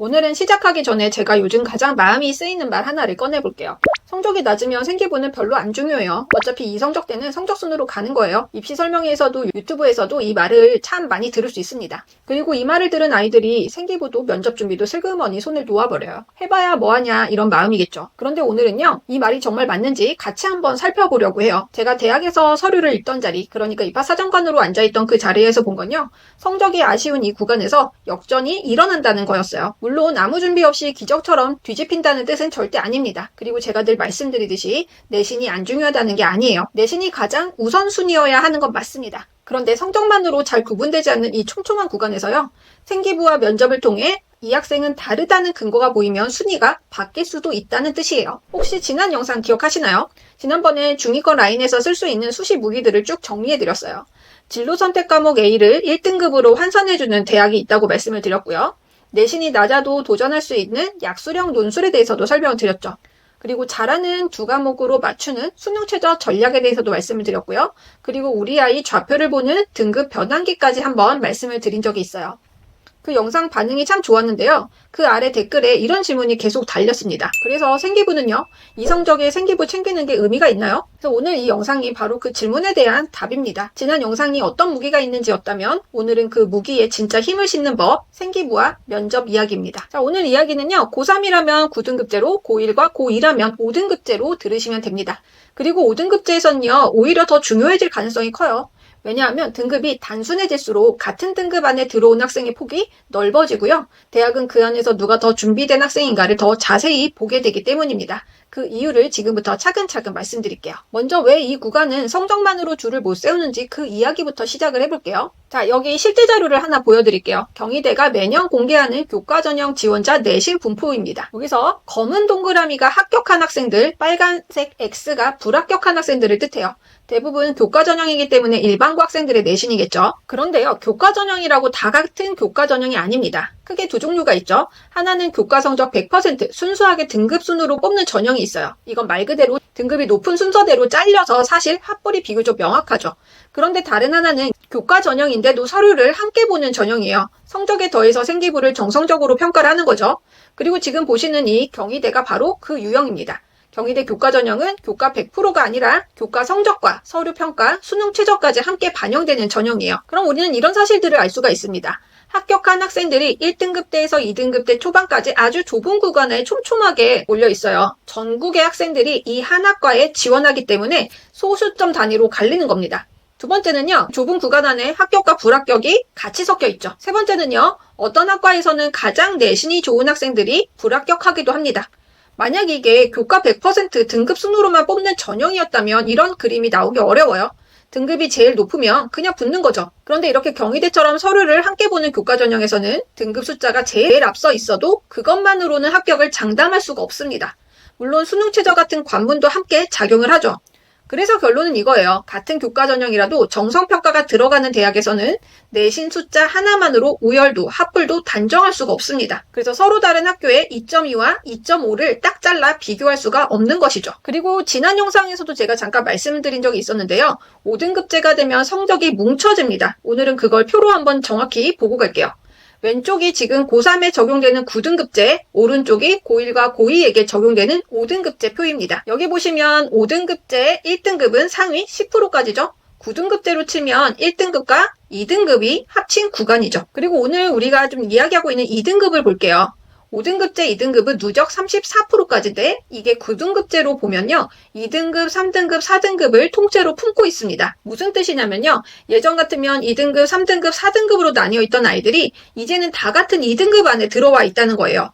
오늘은 시작하기 전에 제가 요즘 가장 마음이 쓰이는 말 하나를 꺼내볼게요. 성적이 낮으면 생기부는 별로 안 중요해요. 어차피 이 성적 때는 성적순으로 가는 거예요. 입시 설명회에서도 유튜브에서도 이 말을 참 많이 들을 수 있습니다. 그리고 이 말을 들은 아이들이 생기부도 면접 준비도 슬그머니 손을 놓아버려요. 해봐야 뭐하냐 이런 마음이겠죠. 그런데 오늘은요, 이 말이 정말 맞는지 같이 한번 살펴보려고 해요. 제가 대학에서 서류를 읽던 자리, 그러니까 입학사정관으로 앉아있던 그 자리에서 본 건요, 성적이 아쉬운 이 구간에서 역전이 일어난다는 거였어요. 물론 아무 준비 없이 기적처럼 뒤집힌다는 뜻은 절대 아닙니다. 그리고 제가 늘 말씀드리듯이 내신이 안 중요하다는 게 아니에요. 내신이 가장 우선순위여야 하는 건 맞습니다. 그런데 성적만으로 잘 구분되지 않는 이 촘촘한 구간에서요, 생기부와 면접을 통해 이 학생은 다르다는 근거가 보이면 순위가 바뀔 수도 있다는 뜻이에요. 혹시 지난 영상 기억하시나요? 지난번에 중위권 라인에서 쓸 수 있는 수시 무기들을 쭉 정리해드렸어요. 진로 선택 과목 A를 1등급으로 환산해주는 대학이 있다고 말씀을 드렸고요. 내신이 낮아도 도전할 수 있는 약수령 논술에 대해서도 설명을 드렸죠. 그리고 잘하는 두 과목으로 맞추는 수능 최저 전략에 대해서도 말씀을 드렸고요. 그리고 우리 아이 좌표를 보는 등급 변환기까지 한번 말씀을 드린 적이 있어요. 그 영상 반응이 참 좋았는데요. 그 아래 댓글에 이런 질문이 계속 달렸습니다. 그래서 생기부는요, 이 성적에 생기부 챙기는 게 의미가 있나요? 그래서 오늘 이 영상이 바로 그 질문에 대한 답입니다. 지난 영상이 어떤 무기가 있는지였다면 오늘은 그 무기에 진짜 힘을 싣는 법, 생기부와 면접 이야기입니다. 자, 오늘 이야기는요, 고3이라면 9등급제로, 고1과 고2라면 5등급제로 들으시면 됩니다. 그리고 5등급제에서는요, 오히려 더 중요해질 가능성이 커요. 왜냐하면 등급이 단순해질수록 같은 등급 안에 들어온 학생의 폭이 넓어지고요. 대학은 그 안에서 누가 더 준비된 학생인가를 더 자세히 보게 되기 때문입니다. 그 이유를 지금부터 차근차근 말씀드릴게요. 먼저 왜 이 구간은 성적만으로 줄을 못 세우는지 그 이야기부터 시작을 해볼게요. 자, 여기 실제 자료를 하나 보여드릴게요. 경희대가 매년 공개하는 교과전형 지원자 내신 분포입니다. 여기서 검은 동그라미가 합격한 학생들, 빨간색 X가 불합격한 학생들을 뜻해요. 대부분 교과전형이기 때문에 일반고 학생들의 내신이겠죠. 그런데요, 교과전형이라고 다 같은 교과전형이 아닙니다. 크게 두 종류가 있죠. 하나는 교과 성적 100% 순수하게 등급 순으로 뽑는 전형이 있어요. 이건 말 그대로 등급이 높은 순서대로 잘려서 사실 합불이 비교적 명확하죠. 그런데 다른 하나는 교과 전형인데도 서류를 함께 보는 전형이에요. 성적에 더해서 생기부를 정성적으로 평가를 하는 거죠. 그리고 지금 보시는 이 경희대가 바로 그 유형입니다. 경희대 교과 전형은 교과 100%가 아니라 교과 성적과 서류 평가, 수능 최저까지 함께 반영되는 전형이에요. 그럼 우리는 이런 사실들을 알 수가 있습니다. 합격한 학생들이 1등급대에서 2등급대 초반까지 아주 좁은 구간에 촘촘하게 몰려 있어요. 전국의 학생들이 이 한 학과에 지원하기 때문에 소수점 단위로 갈리는 겁니다. 두 번째는요, 좁은 구간 안에 합격과 불합격이 같이 섞여 있죠. 세 번째는요, 어떤 학과에서는 가장 내신이 좋은 학생들이 불합격하기도 합니다. 만약 이게 교과 100% 등급 순으로만 뽑는 전형이었다면 이런 그림이 나오기 어려워요. 등급이 제일 높으면 그냥 붙는 거죠. 그런데 이렇게 경희대처럼 서류를 함께 보는 교과 전형에서는 등급 숫자가 제일 앞서 있어도 그것만으로는 합격을 장담할 수가 없습니다. 물론 수능 최저 같은 관문도 함께 작용을 하죠. 그래서 결론은 이거예요. 같은 교과 전형이라도 정성평가가 들어가는 대학에서는 내신 숫자 하나만으로 우열도, 합불도 단정할 수가 없습니다. 그래서 서로 다른 학교의 2.2와 2.5를 딱 잘라 비교할 수가 없는 것이죠. 그리고 지난 영상에서도 제가 잠깐 말씀드린 적이 있었는데요. 5등급제가 되면 성적이 뭉쳐집니다. 오늘은 그걸 표로 한번 정확히 보고 갈게요. 왼쪽이 지금 고3에 적용되는 9등급제, 오른쪽이 고1과 고2에게 적용되는 5등급제 표입니다. 여기 보시면 5등급제 1등급은 상위 10%까지죠. 9등급제로 치면 1등급과 2등급이 합친 구간이죠. 그리고 오늘 우리가 좀 이야기하고 있는 2등급을 볼게요. 5등급제 2등급은 누적 34%까지인데 이게 9등급제로 보면요. 2등급, 3등급, 4등급을 통째로 품고 있습니다. 무슨 뜻이냐면요. 예전 같으면 2등급, 3등급, 4등급으로 나뉘어 있던 아이들이 이제는 다 같은 2등급 안에 들어와 있다는 거예요.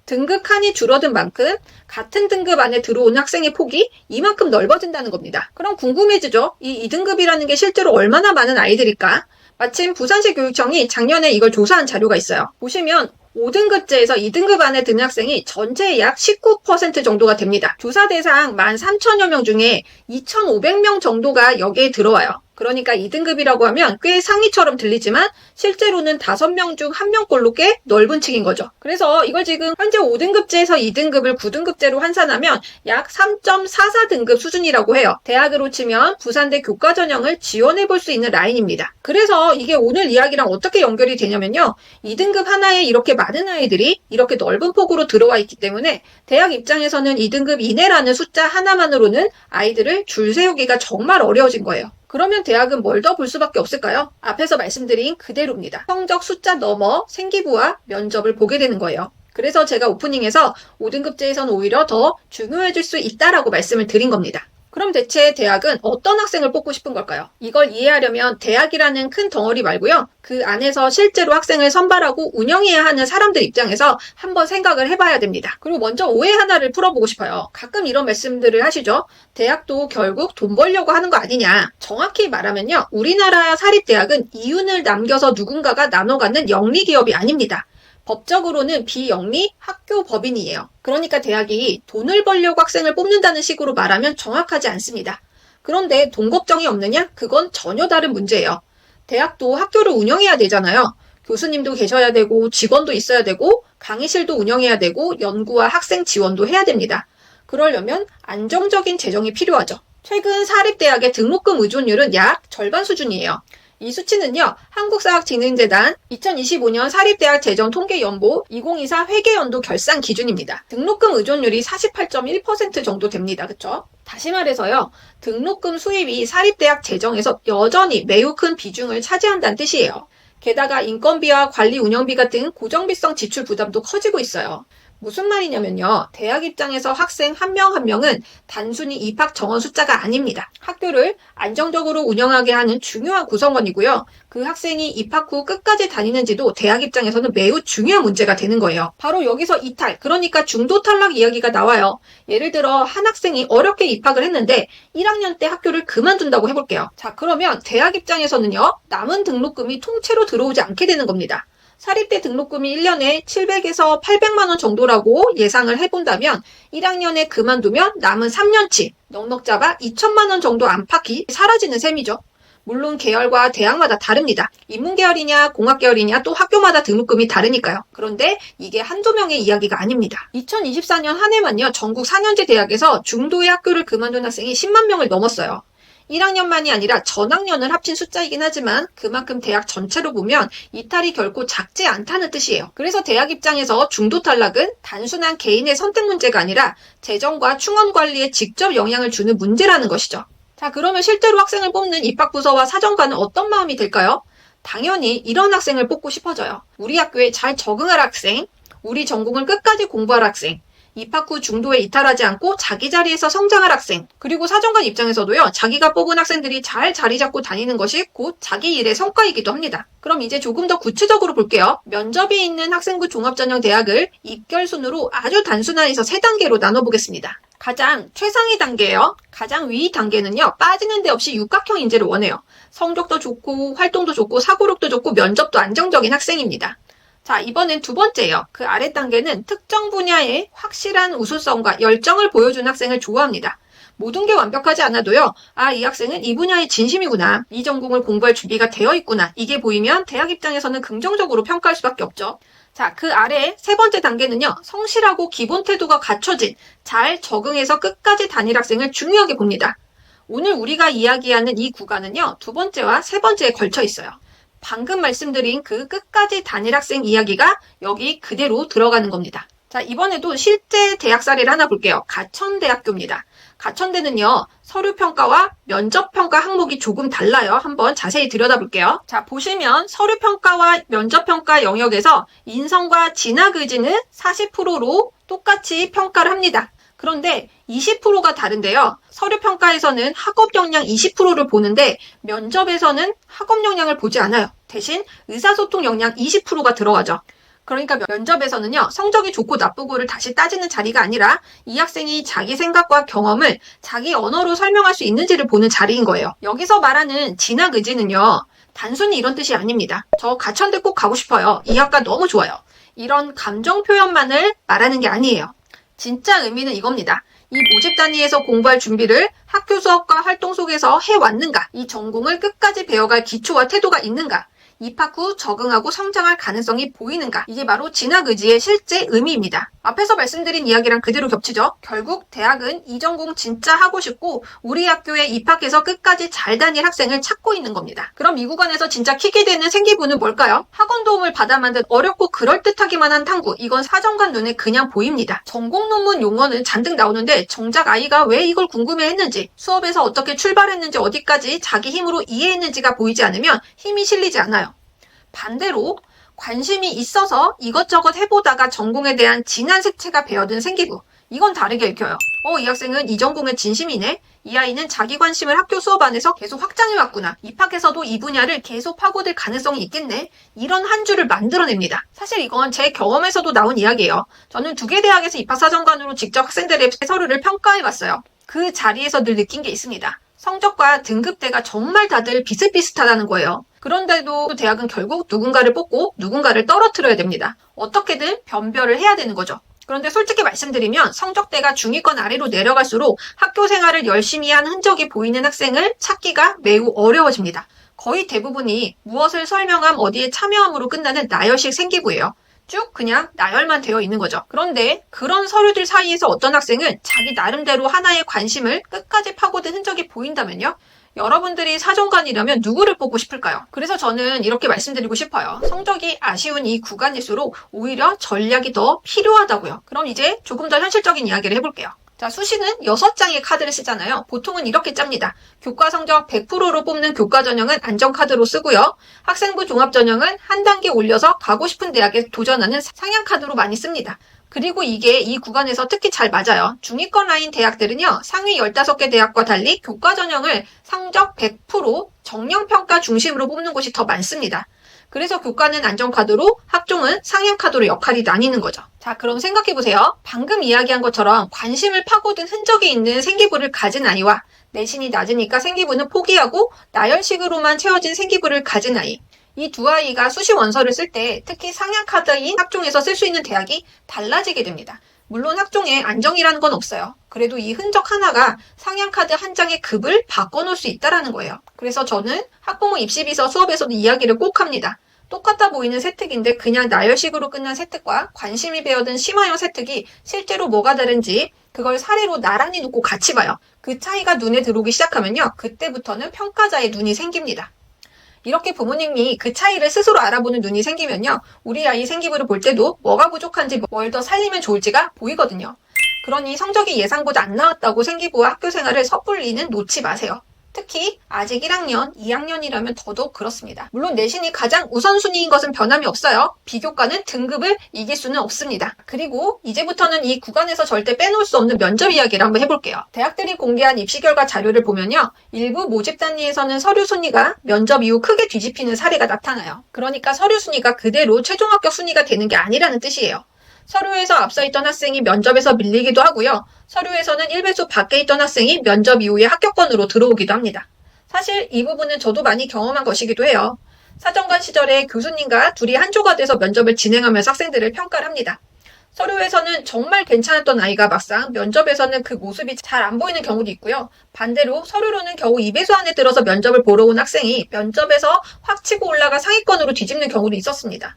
등급 칸이 줄어든 만큼 같은 등급 안에 들어온 학생의 폭이 이만큼 넓어진다는 겁니다. 그럼 궁금해지죠? 이 2등급이라는 게 실제로 얼마나 많은 아이들일까? 마침 부산시 교육청이 작년에 이걸 조사한 자료가 있어요. 보시면 5등급제에서 2등급 안에 드는 학생이 전체의 약 19% 정도가 됩니다. 조사 대상 13,000여 명 중에 2,500명 정도가 여기에 들어와요. 그러니까 2등급이라고 하면 꽤 상위처럼 들리지만 실제로는 5명 중 1명꼴로 꽤 넓은 층인 거죠. 그래서 이걸 지금 현재 5등급제에서 2등급을 9등급제로 환산하면 약 3.44등급 수준이라고 해요. 대학으로 치면 부산대 교과전형을 지원해 볼 수 있는 라인입니다. 그래서 이게 오늘 이야기랑 어떻게 연결이 되냐면요. 2등급 하나에 이렇게 많은 아이들이 이렇게 넓은 폭으로 들어와 있기 때문에 대학 입장에서는 2등급 이내라는 숫자 하나만으로는 아이들을 줄 세우기가 정말 어려워진 거예요. 그러면 대학은 뭘 더 볼 수밖에 없을까요? 앞에서 말씀드린 그대로입니다. 성적 숫자 넘어 생기부와 면접을 보게 되는 거예요. 그래서 제가 오프닝에서 5등급제에서는 오히려 더 중요해질 수 있다라고 말씀을 드린 겁니다. 그럼 대체 대학은 어떤 학생을 뽑고 싶은 걸까요? 이걸 이해하려면 대학이라는 큰 덩어리 말고요. 그 안에서 실제로 학생을 선발하고 운영해야 하는 사람들 입장에서 한번 생각을 해봐야 됩니다. 그리고 먼저 오해 하나를 풀어보고 싶어요. 가끔 이런 말씀들을 하시죠. 대학도 결국 돈 벌려고 하는 거 아니냐. 정확히 말하면요. 우리나라 사립대학은 이윤을 남겨서 누군가가 나눠 갖는 영리기업이 아닙니다. 법적으로는 비영리 학교 법인이에요. 그러니까 대학이 돈을 벌려고 학생을 뽑는다는 식으로 말하면 정확하지 않습니다. 그런데 돈 걱정이 없느냐? 그건 전혀 다른 문제예요. 대학도 학교를 운영해야 되잖아요. 교수님도 계셔야 되고 직원도 있어야 되고 강의실도 운영해야 되고 연구와 학생 지원도 해야 됩니다. 그러려면 안정적인 재정이 필요하죠. 최근 사립대학의 등록금 의존율은 약 절반 수준이에요. 이 수치는요, 한국사학진흥재단 2025년 사립대학 재정통계연보 2024 회계연도 결산 기준입니다. 등록금 의존율이 48.1% 정도 됩니다. 그쵸? 다시 말해서요, 등록금 수입이 사립대학 재정에서 여전히 매우 큰 비중을 차지한다는 뜻이에요. 게다가 인건비와 관리 운영비 같은 고정비성 지출 부담도 커지고 있어요. 무슨 말이냐면요. 대학 입장에서 학생 한 명 한 명은 단순히 입학 정원 숫자가 아닙니다. 학교를 안정적으로 운영하게 하는 중요한 구성원이고요. 그 학생이 입학 후 끝까지 다니는지도 대학 입장에서는 매우 중요한 문제가 되는 거예요. 바로 여기서 이탈, 그러니까 중도 탈락 이야기가 나와요. 예를 들어 한 학생이 어렵게 입학을 했는데 1학년 때 학교를 그만둔다고 해볼게요. 자, 그러면 대학 입장에서는요. 남은 등록금이 통째로 들어오지 않게 되는 겁니다. 사립대 등록금이 1년에 700에서 800만 원 정도라고 예상을 해본다면 1학년에 그만두면 남은 3년치 넉넉 잡아 2천만 원 정도 안팎이 사라지는 셈이죠. 물론 계열과 대학마다 다릅니다. 인문계열이냐 공학계열이냐 또 학교마다 등록금이 다르니까요. 그런데 이게 한두 명의 이야기가 아닙니다. 2024년 한 해만요. 전국 4년제 대학에서 중도의 학교를 그만둔 학생이 10만 명을 넘었어요. 1학년만이 아니라 전학년을 합친 숫자이긴 하지만 그만큼 대학 전체로 보면 이탈이 결코 작지 않다는 뜻이에요. 그래서 대학 입장에서 중도 탈락은 단순한 개인의 선택 문제가 아니라 재정과 충원 관리에 직접 영향을 주는 문제라는 것이죠. 자, 그러면 실제로 학생을 뽑는 입학부서와 사정관은 어떤 마음이 들까요? 당연히 이런 학생을 뽑고 싶어져요. 우리 학교에 잘 적응할 학생, 우리 전공을 끝까지 공부할 학생, 입학 후 중도에 이탈하지 않고 자기 자리에서 성장할 학생, 그리고 사정관 입장에서도요, 자기가 뽑은 학생들이 잘 자리 잡고 다니는 것이 곧 자기 일의 성과이기도 합니다. 그럼 이제 조금 더 구체적으로 볼게요. 면접이 있는 학생부 종합전형 대학을 입결순으로 아주 단순화해서 3단계로 나눠보겠습니다. 가장 최상위 단계예요. 가장 위 단계는요, 빠지는 데 없이 육각형 인재를 원해요. 성적도 좋고 활동도 좋고 사고력도 좋고 면접도 안정적인 학생입니다. 자, 이번엔 두 번째예요. 그 아래 단계는 특정 분야에 확실한 우수성과 열정을 보여준 학생을 좋아합니다. 모든 게 완벽하지 않아도요. 아, 이 학생은 이 분야에 진심이구나. 이 전공을 공부할 준비가 되어 있구나. 이게 보이면 대학 입장에서는 긍정적으로 평가할 수밖에 없죠. 자, 그 아래 세 번째 단계는요. 성실하고 기본 태도가 갖춰진 잘 적응해서 끝까지 다닐 학생을 중요하게 봅니다. 오늘 우리가 이야기하는 이 구간은요. 두 번째와 세 번째에 걸쳐 있어요. 방금 말씀드린 그 끝까지 다닐 학생 이야기가 여기 그대로 들어가는 겁니다. 자, 이번에도 실제 대학 사례를 하나 볼게요. 가천대학교입니다. 가천대는요, 서류평가와 면접평가 항목이 조금 달라요. 한번 자세히 들여다볼게요. 자, 보시면 서류평가와 면접평가 영역에서 인성과 진학 의지는 40%로 똑같이 평가를 합니다. 그런데 20%가 다른데요. 서류평가에서는 학업 역량 20%를 보는데 면접에서는 학업 역량을 보지 않아요. 대신 의사소통 역량 20%가 들어가죠. 그러니까 면접에서는요. 성적이 좋고 나쁘고를 다시 따지는 자리가 아니라 이 학생이 자기 생각과 경험을 자기 언어로 설명할 수 있는지를 보는 자리인 거예요. 여기서 말하는 진학 의지는요. 단순히 이런 뜻이 아닙니다. 저 가천대 꼭 가고 싶어요. 이 학과 너무 좋아요. 이런 감정 표현만을 말하는 게 아니에요. 진짜 의미는 이겁니다. 이 모집 단위에서 공부할 준비를 학교 수업과 활동 속에서 해왔는가? 이 전공을 끝까지 배워갈 기초와 태도가 있는가? 입학 후 적응하고 성장할 가능성이 보이는가? 이게 바로 진학 의지의 실제 의미입니다. 앞에서 말씀드린 이야기랑 그대로 겹치죠? 결국 대학은 이 전공 진짜 하고 싶고 우리 학교에 입학해서 끝까지 잘 다닐 학생을 찾고 있는 겁니다. 그럼 이 구간에서 진짜 킥이 되는 생기부는 뭘까요? 학원 도움을 받아 만든 어렵고 그럴듯하기만 한 탐구. 이건 사정관 눈에 그냥 보입니다. 전공 논문 용어는 잔뜩 나오는데 정작 아이가 왜 이걸 궁금해했는지, 수업에서 어떻게 출발했는지, 어디까지 자기 힘으로 이해했는지가 보이지 않으면 힘이 실리지 않아요. 반대로 관심이 있어서 이것저것 해보다가 전공에 대한 진한 색채가 배어든 생기부. 이건 다르게 읽혀요. 이 학생은 이 전공에 진심이네. 이 아이는 자기 관심을 학교 수업 안에서 계속 확장해왔구나. 입학해서도 이 분야를 계속 파고들 가능성이 있겠네. 이런 한 줄을 만들어냅니다. 사실 이건 제 경험에서도 나온 이야기예요. 저는 2개 대학에서 입학사정관으로 직접 학생들의 서류를 평가해봤어요. 그 자리에서 늘 느낀 게 있습니다. 성적과 등급대가 정말 다들 비슷비슷하다는 거예요. 그런데도 대학은 결국 누군가를 뽑고 누군가를 떨어뜨려야 됩니다. 어떻게든 변별을 해야 되는 거죠. 그런데 솔직히 말씀드리면 성적대가 중위권 아래로 내려갈수록 학교 생활을 열심히 한 흔적이 보이는 학생을 찾기가 매우 어려워집니다. 거의 대부분이 무엇을 설명함 어디에 참여함으로 끝나는 나열식 생기부예요. 쭉 그냥 나열만 되어 있는 거죠. 그런데 그런 서류들 사이에서 어떤 학생은 자기 나름대로 하나의 관심을 끝까지 파고든 흔적이 보인다면요? 여러분들이 사정관이라면 누구를 뽑고 싶을까요? 그래서 저는 이렇게 말씀드리고 싶어요. 성적이 아쉬운 이 구간일수록 오히려 전략이 더 필요하다고요. 그럼 이제 조금 더 현실적인 이야기를 해볼게요. 자, 수시는 6장의 카드를 쓰잖아요. 보통은 이렇게 짭니다. 교과 성적 100%로 뽑는 교과 전형은 안전카드로 쓰고요. 학생부 종합 전형은 한 단계 올려서 가고 싶은 대학에 도전하는 상향 카드로 많이 씁니다. 그리고 이게 이 구간에서 특히 잘 맞아요. 중위권 라인 대학들은요, 상위 15개 대학과 달리 교과 전형을 성적 100% 정량평가 중심으로 뽑는 곳이 더 많습니다. 그래서 교과는 안전카드로, 학종은 상향카드로 역할이 나뉘는 거죠. 자, 그럼 생각해보세요. 방금 이야기한 것처럼 관심을 파고든 흔적이 있는 생기부를 가진 아이와 내신이 낮으니까 생기부는 포기하고 나열식으로만 채워진 생기부를 가진 아이. 이 두 아이가 수시 원서를 쓸 때 특히 상향카드인 학종에서 쓸 수 있는 대학이 달라지게 됩니다. 물론 학종에 안정이라는 건 없어요. 그래도 이 흔적 하나가 상향카드 한 장의 급을 바꿔놓을 수 있다는 거예요. 그래서 저는 학부모 입시비서 수업에서도 이야기를 꼭 합니다. 똑같아 보이는 세특인데 그냥 나열식으로 끝난 세특과 관심이 배어든 심화형 세특이 실제로 뭐가 다른지 그걸 사례로 나란히 놓고 같이 봐요. 그 차이가 눈에 들어오기 시작하면요. 그때부터는 평가자의 눈이 생깁니다. 이렇게 부모님이 그 차이를 스스로 알아보는 눈이 생기면요. 우리 아이 생기부를 볼 때도 뭐가 부족한지 뭘 더 살리면 좋을지가 보이거든요. 그러니 성적이 예상보다 안 나왔다고 생기부와 학교 생활을 섣불리는 놓지 마세요. 특히 아직 1학년, 2학년이라면 더더욱 그렇습니다. 물론 내신이 가장 우선순위인 것은 변함이 없어요. 비교과는 등급을 이길 수는 없습니다. 그리고 이제부터는 이 구간에서 절대 빼놓을 수 없는 면접 이야기를 한번 해볼게요. 대학들이 공개한 입시 결과 자료를 보면요. 일부 모집 단위에서는 서류 순위가 면접 이후 크게 뒤집히는 사례가 나타나요. 그러니까 서류 순위가 그대로 최종 합격 순위가 되는 게 아니라는 뜻이에요. 서류에서 앞서 있던 학생이 면접에서 밀리기도 하고요. 서류에서는 1배수 밖에 있던 학생이 면접 이후에 합격권으로 들어오기도 합니다. 사실 이 부분은 저도 많이 경험한 것이기도 해요. 사정관 시절에 교수님과 둘이 한 조가 돼서 면접을 진행하면서 학생들을 평가를 합니다. 서류에서는 정말 괜찮았던 아이가 막상 면접에서는 그 모습이 잘 안 보이는 경우도 있고요. 반대로 서류로는 겨우 2배수 안에 들어서 면접을 보러 온 학생이 면접에서 확 치고 올라가 상위권으로 뒤집는 경우도 있었습니다.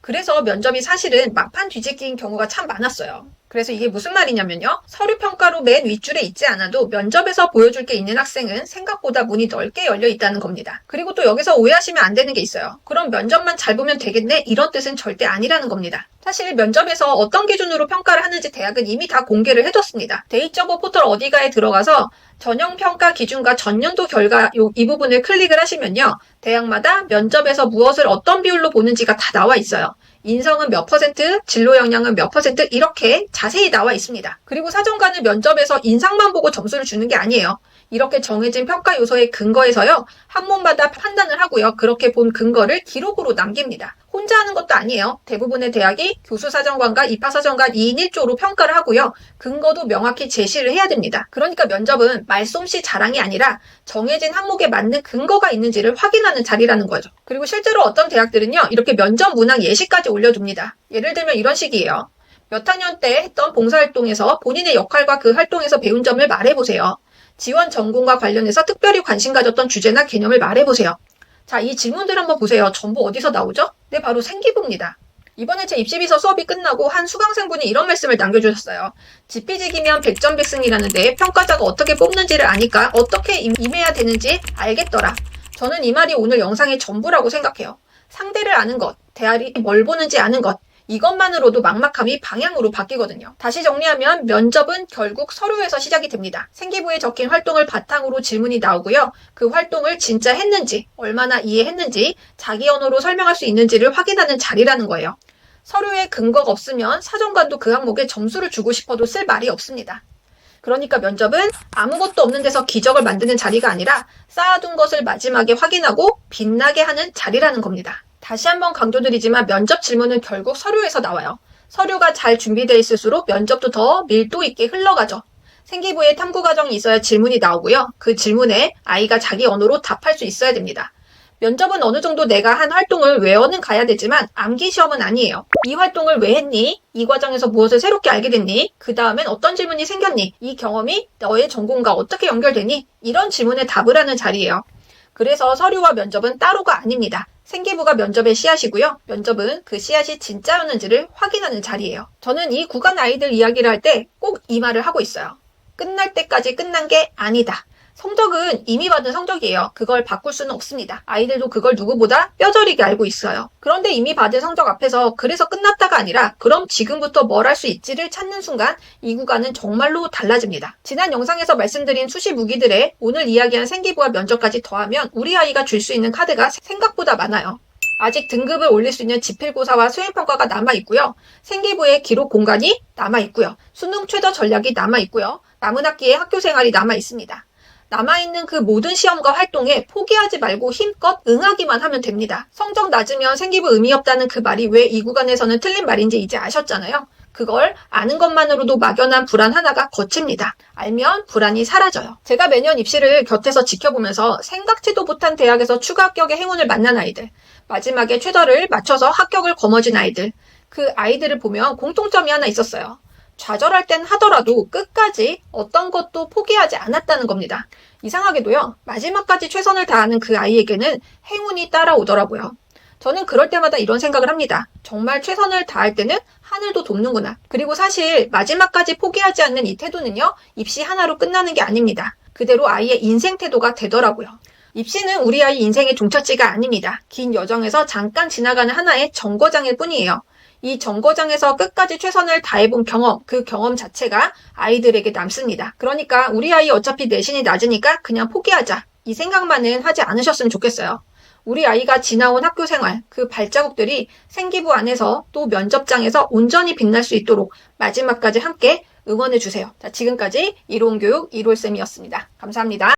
그래서 면접이 사실은 막판 뒤집기인 경우가 참 많았어요. 그래서 이게 무슨 말이냐면요. 서류 평가로 맨 윗줄에 있지 않아도 면접에서 보여줄 게 있는 학생은 생각보다 문이 넓게 열려 있다는 겁니다. 그리고 또 여기서 오해하시면 안 되는 게 있어요. 그럼 면접만 잘 보면 되겠네? 이런 뜻은 절대 아니라는 겁니다. 사실 면접에서 어떤 기준으로 평가를 하는지 대학은 이미 다 공개를 해뒀습니다. 데이저버 포털 어디가에 들어가서 전형평가 기준과 전년도 결과 이 부분을 클릭을 하시면요. 대학마다 면접에서 무엇을 어떤 비율로 보는지가 다 나와 있어요. 인성은 몇 %, 진로 역량은 몇 %, 이렇게 자세히 나와 있습니다. 그리고 사정관은 면접에서 인상만 보고 점수를 주는 게 아니에요. 이렇게 정해진 평가 요소에 근거해서요. 학문마다 판단을 하고요. 그렇게 본 근거를 기록으로 남깁니다. 혼자 하는 것도 아니에요. 대부분의 대학이 교수사정관과 입학사정관 2인 1조로 평가를 하고요. 근거도 명확히 제시를 해야 됩니다. 그러니까 면접은 말솜씨 자랑이 아니라 정해진 항목에 맞는 근거가 있는지를 확인하는 자리라는 거죠. 그리고 실제로 어떤 대학들은요. 이렇게 면접 문항 예시까지 올려줍니다. 예를 들면 이런 식이에요. 몇 학년 때 했던 봉사활동에서 본인의 역할과 그 활동에서 배운 점을 말해보세요. 지원 전공과 관련해서 특별히 관심 가졌던 주제나 개념을 말해보세요. 자, 이 질문들 한번 보세요. 전부 어디서 나오죠? 네, 바로 생기부입니다. 이번에 제 입시비서 수업이 끝나고 한 수강생분이 이런 말씀을 남겨주셨어요. 지피지기면 백전백승이라는데 평가자가 어떻게 뽑는지를 아니까 어떻게 임해야 되는지 알겠더라. 저는 이 말이 오늘 영상의 전부라고 생각해요. 상대를 아는 것, 대알이 뭘 보는지 아는 것, 이것만으로도 막막함이 방향으로 바뀌거든요. 다시 정리하면 면접은 결국 서류에서 시작이 됩니다. 생기부에 적힌 활동을 바탕으로 질문이 나오고요. 그 활동을 진짜 했는지, 얼마나 이해했는지, 자기 언어로 설명할 수 있는지를 확인하는 자리라는 거예요. 서류에 근거가 없으면 사정관도 그 항목에 점수를 주고 싶어도 쓸 말이 없습니다. 그러니까 면접은 아무것도 없는 데서 기적을 만드는 자리가 아니라 쌓아둔 것을 마지막에 확인하고 빛나게 하는 자리라는 겁니다. 다시 한번 강조드리지만 면접 질문은 결국 서류에서 나와요. 서류가 잘 준비되어 있을수록 면접도 더 밀도 있게 흘러가죠. 생기부에 탐구 과정이 있어야 질문이 나오고요. 그 질문에 아이가 자기 언어로 답할 수 있어야 됩니다. 면접은 어느 정도 내가 한 활동을 외워는 가야 되지만 암기 시험은 아니에요. 이 활동을 왜 했니? 이 과정에서 무엇을 새롭게 알게 됐니? 그 다음엔 어떤 질문이 생겼니? 이 경험이 너의 전공과 어떻게 연결되니? 이런 질문에 답을 하는 자리예요. 그래서 서류와 면접은 따로가 아닙니다. 생기부가 면접의 씨앗이고요. 면접은 그 씨앗이 진짜였는지를 확인하는 자리예요. 저는 이 구간 아이들 이야기를 할 때 꼭 이 말을 하고 있어요. 끝날 때까지 끝난 게 아니다. 성적은 이미 받은 성적이에요. 그걸 바꿀 수는 없습니다. 아이들도 그걸 누구보다 뼈저리게 알고 있어요. 그런데 이미 받은 성적 앞에서 그래서 끝났다가 아니라 그럼 지금부터 뭘 할 수 있지를 찾는 순간 이 구간은 정말로 달라집니다. 지난 영상에서 말씀드린 수시 무기들에 오늘 이야기한 생기부와 면접까지 더하면 우리 아이가 줄 수 있는 카드가 생각보다 많아요. 아직 등급을 올릴 수 있는 지필고사와 수행평가가 남아있고요. 생기부의 기록 공간이 남아있고요. 수능 최저 전략이 남아있고요. 남은 학기에 학교생활이 남아있습니다. 남아있는 그 모든 시험과 활동에 포기하지 말고 힘껏 응하기만 하면 됩니다. 성적 낮으면 생기부 의미 없다는 그 말이 왜 이 구간에서는 틀린 말인지 이제 아셨잖아요. 그걸 아는 것만으로도 막연한 불안 하나가 거칩니다. 알면 불안이 사라져요. 제가 매년 입시를 곁에서 지켜보면서 생각지도 못한 대학에서 추가 합격의 행운을 만난 아이들, 마지막에 최저를 맞춰서 합격을 거머쥔 아이들, 그 아이들을 보면 공통점이 하나 있었어요. 좌절할 땐 하더라도 끝까지 어떤 것도 포기하지 않았다는 겁니다. 이상하게도요, 마지막까지 최선을 다하는 그 아이에게는 행운이 따라오더라고요. 저는 그럴 때마다 이런 생각을 합니다. 정말 최선을 다할 때는 하늘도 돕는구나. 그리고 사실 마지막까지 포기하지 않는 이 태도는요, 입시 하나로 끝나는 게 아닙니다. 그대로 아이의 인생 태도가 되더라고요. 입시는 우리 아이 인생의 종착지가 아닙니다. 긴 여정에서 잠깐 지나가는 하나의 정거장일 뿐이에요. 이 정거장에서 끝까지 최선을 다해본 경험, 그 경험 자체가 아이들에게 남습니다. 그러니까 우리 아이 어차피 내신이 낮으니까 그냥 포기하자. 이 생각만은 하지 않으셨으면 좋겠어요. 우리 아이가 지나온 학교 생활, 그 발자국들이 생기부 안에서 또 면접장에서 온전히 빛날 수 있도록 마지막까지 함께 응원해주세요. 자, 지금까지 이로운교육 이로쌤이었습니다. 감사합니다.